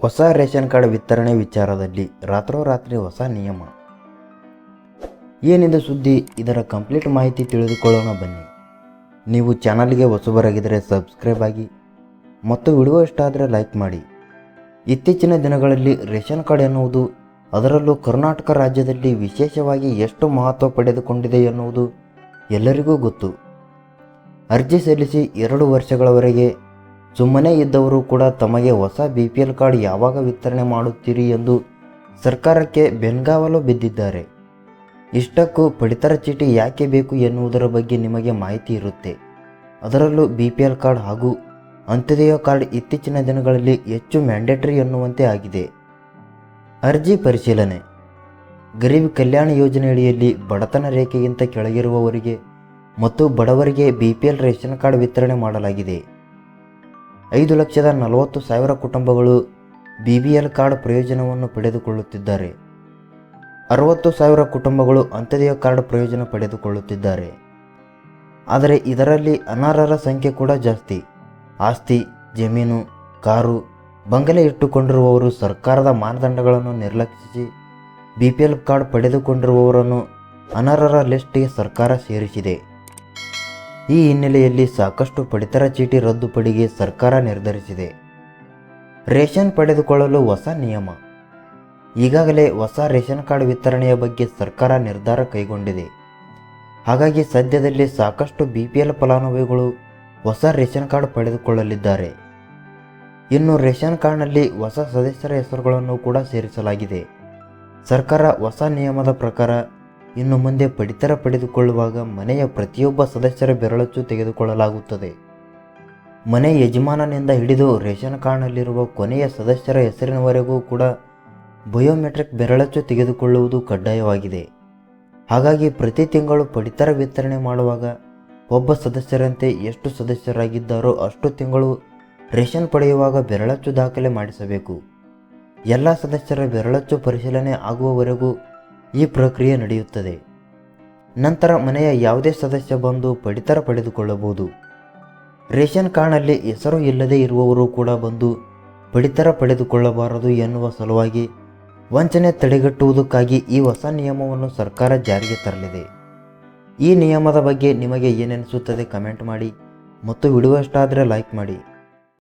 ಹೊಸ ration card ವಿತರಣೆ ವಿಚಾರದಲ್ಲಿ ರಾತ್ರೋರಾತ್ರಿ ಹೊಸ ನಿಯಮ. ಏನಿದೆ ಸುದ್ದಿ? ಇದರ ಕಂಪ್ಲೀಟ್ ಮಾಹಿತಿ ತಿಳಿದುಕೊಳ್ಳೋಣ ಬನ್ನಿ. ನೀವು ಚಾನಲ್ಗೆ ಹೊಸಬರಾಗಿದ್ದರೆ ಸಬ್ಸ್ಕ್ರೈಬ್ ಆಗಿ ಮತ್ತು ವಿಡಿಯೋ ಇಷ್ಟ ಆದರೆ ಲೈಕ್ ಮಾಡಿ. ಇತ್ತೀಚಿನ ದಿನಗಳಲ್ಲಿ ರೇಷನ್ ಕಾರ್ಡ್ ಎನ್ನುವುದು, ಅದರಲ್ಲೂ ಕರ್ನಾಟಕ ರಾಜ್ಯದಲ್ಲಿ ವಿಶೇಷವಾಗಿ ಎಷ್ಟು ಮಹತ್ವ ಪಡೆದುಕೊಂಡಿದೆ ಎನ್ನುವುದು ಎಲ್ಲರಿಗೂ ಗೊತ್ತು. ಅರ್ಜಿ ಸಲ್ಲಿಸಿ 2 ವರ್ಷಗಳವರೆಗೆ ಸುಮ್ಮನೆ ಇದ್ದವರು ಕೂಡ ತಮಗೆ ಹೊಸ BPL ಕಾರ್ಡ್ ಯಾವಾಗ ವಿತರಣೆ ಮಾಡುತ್ತೀರಿ ಎಂದು ಸರ್ಕಾರಕ್ಕೆ ಬೆಂಗಾವಲು ಬಿದ್ದಿದ್ದಾರೆ. ಇಷ್ಟಕ್ಕೂ ಪಡಿತರ ಚೀಟಿ ಯಾಕೆ ಬೇಕು ಎನ್ನುವುದರ ಬಗ್ಗೆ ನಿಮಗೆ ಮಾಹಿತಿ ಇರುತ್ತೆ. ಅದರಲ್ಲೂ BPL ಕಾರ್ಡ್ ಹಾಗೂ ಅಂತ್ಯೋದಯ ಕಾರ್ಡ್ ಇತ್ತೀಚಿನ ದಿನಗಳಲ್ಲಿ ಹೆಚ್ಚು ಮ್ಯಾಂಡೇಟರಿ ಎನ್ನುವಂತೆ ಆಗಿದೆ. ಅರ್ಜಿ ಪರಿಶೀಲನೆ. ಗರೀಬ್ ಕಲ್ಯಾಣ ಯೋಜನೆಯಡಿಯಲ್ಲಿ ಬಡತನ ರೇಖೆಗಿಂತ ಕೆಳಗಿರುವವರಿಗೆ ಮತ್ತು ಬಡವರಿಗೆ BPL ರೇಷನ್ ಕಾರ್ಡ್ ವಿತರಣೆ ಮಾಡಲಾಗಿದೆ. 5,40,000 ಕುಟುಂಬಗಳು BPL ಕಾರ್ಡ್ ಪ್ರಯೋಜನವನ್ನು ಪಡೆದುಕೊಳ್ಳುತ್ತಿದ್ದಾರೆ. 60,000 ಕುಟುಂಬಗಳು ಅಂತ್ಯೋದಯ ಕಾರ್ಡ್ ಪ್ರಯೋಜನ ಪಡೆದುಕೊಳ್ಳುತ್ತಿದ್ದಾರೆ. ಆದರೆ ಇದರಲ್ಲಿ ಅನರ್ಹರ ಸಂಖ್ಯೆ ಕೂಡ ಜಾಸ್ತಿ. ಆಸ್ತಿ, ಜಮೀನು, ಕಾರು, ಬಂಗಲೆ ಇಟ್ಟುಕೊಂಡಿರುವವರು ಸರ್ಕಾರದ ಮಾನದಂಡಗಳನ್ನು ನಿರ್ಲಕ್ಷಿಸಿ BPL ಕಾರ್ಡ್ ಪಡೆದುಕೊಂಡಿರುವವರನ್ನು ಅನರ್ಹರ ಲಿಸ್ಟ್ಗೆ ಸರ್ಕಾರ ಸೇರಿಸಿದೆ. ಈ ಹಿನ್ನೆಲೆಯಲ್ಲಿ ಸಾಕಷ್ಟು ಪಡಿತರ ಚೀಟಿ ರದ್ದುಪಡಿಗೆ ಸರ್ಕಾರ ನಿರ್ಧರಿಸಿದೆ. ರೇಷನ್ ಪಡೆದುಕೊಳ್ಳಲು ಹೊಸ ನಿಯಮ. ಈಗಾಗಲೇ ಹೊಸ ರೇಷನ್ ಕಾರ್ಡ್ ವಿತರಣೆಯ ಬಗ್ಗೆ ಸರ್ಕಾರ ನಿರ್ಧಾರ ಕೈಗೊಂಡಿದೆ. ಹಾಗಾಗಿ ಸದ್ಯದಲ್ಲೇ ಸಾಕಷ್ಟು BPL ಫಲಾನುಭವಿಗಳು ಹೊಸ ರೇಷನ್ ಕಾರ್ಡ್ ಪಡೆದುಕೊಳ್ಳಲಿದ್ದಾರೆ. ಇನ್ನು ರೇಷನ್ ಕಾರ್ಡ್ನಲ್ಲಿ ಹೊಸ ಸದಸ್ಯರ ಹೆಸರುಗಳನ್ನು ಕೂಡ ಸೇರಿಸಲಾಗಿದೆ. ಸರ್ಕಾರ ಹೊಸ ನಿಯಮದ ಪ್ರಕಾರ ಇನ್ನು ಮುಂದೆ ಪಡಿತರ ಪಡೆದುಕೊಳ್ಳುವಾಗ ಮನೆಯ ಪ್ರತಿಯೊಬ್ಬ ಸದಸ್ಯರ ಬೆರಳಚ್ಚು ತೆಗೆದುಕೊಳ್ಳಲಾಗುತ್ತದೆ. ಮನೆ ಯಜಮಾನನಿಂದ ಹಿಡಿದು ರೇಷನ್ ಕಾರ್ಡ್ನಲ್ಲಿರುವ ಕೊನೆಯ ಸದಸ್ಯರ ಹೆಸರಿನವರೆಗೂ ಕೂಡ ಬಯೋಮೆಟ್ರಿಕ್ ಬೆರಳಚ್ಚು ತೆಗೆದುಕೊಳ್ಳುವುದು ಕಡ್ಡಾಯವಾಗಿದೆ. ಹಾಗಾಗಿ ಪ್ರತಿ ತಿಂಗಳು ಪಡಿತರ ವಿತರಣೆ ಮಾಡುವಾಗ ಒಬ್ಬ ಸದಸ್ಯರಂತೆ ಎಷ್ಟು ಸದಸ್ಯರಾಗಿದ್ದಾರೋ ಅಷ್ಟು ತಿಂಗಳು ರೇಷನ್ ಪಡೆಯುವಾಗ ಬೆರಳಚ್ಚು ದಾಖಲೆ ಮಾಡಿಸಬೇಕು. ಎಲ್ಲ ಸದಸ್ಯರ ಬೆರಳಚ್ಚು ಪರಿಶೀಲನೆ ಆಗುವವರೆಗೂ ಈ ಪ್ರಕ್ರಿಯೆ ನಡೆಯುತ್ತದೆ. ನಂತರ ಮನೆಯ ಯಾವುದೇ ಸದಸ್ಯ ಬಂದು ಪಡಿತರ ಪಡೆದುಕೊಳ್ಳಬಹುದು. ರೇಷನ್ ಕಾರ್ಡ್ನಲ್ಲಿ ಹೆಸರು ಇಲ್ಲದೆ ಇರುವವರು ಕೂಡ ಬಂದು ಪಡಿತರ ಪಡೆದುಕೊಳ್ಳಬಾರದು ಎನ್ನುವ ಸಲುವಾಗಿ ವಂಚನೆ ತಡೆಗಟ್ಟುವುದಕ್ಕಾಗಿ ಈ ಹೊಸ ನಿಯಮವನ್ನು ಸರ್ಕಾರ ಜಾರಿಗೆ ತರಲಿದೆ. ಈ ನಿಯಮದ ಬಗ್ಗೆ ನಿಮಗೆ ಏನೆನಿಸುತ್ತದೆ ಕಮೆಂಟ್ ಮಾಡಿ ಮತ್ತು ವಿಡಿಯೋ ಇಷ್ಟ ಆದರೆ ಲೈಕ್ ಮಾಡಿ.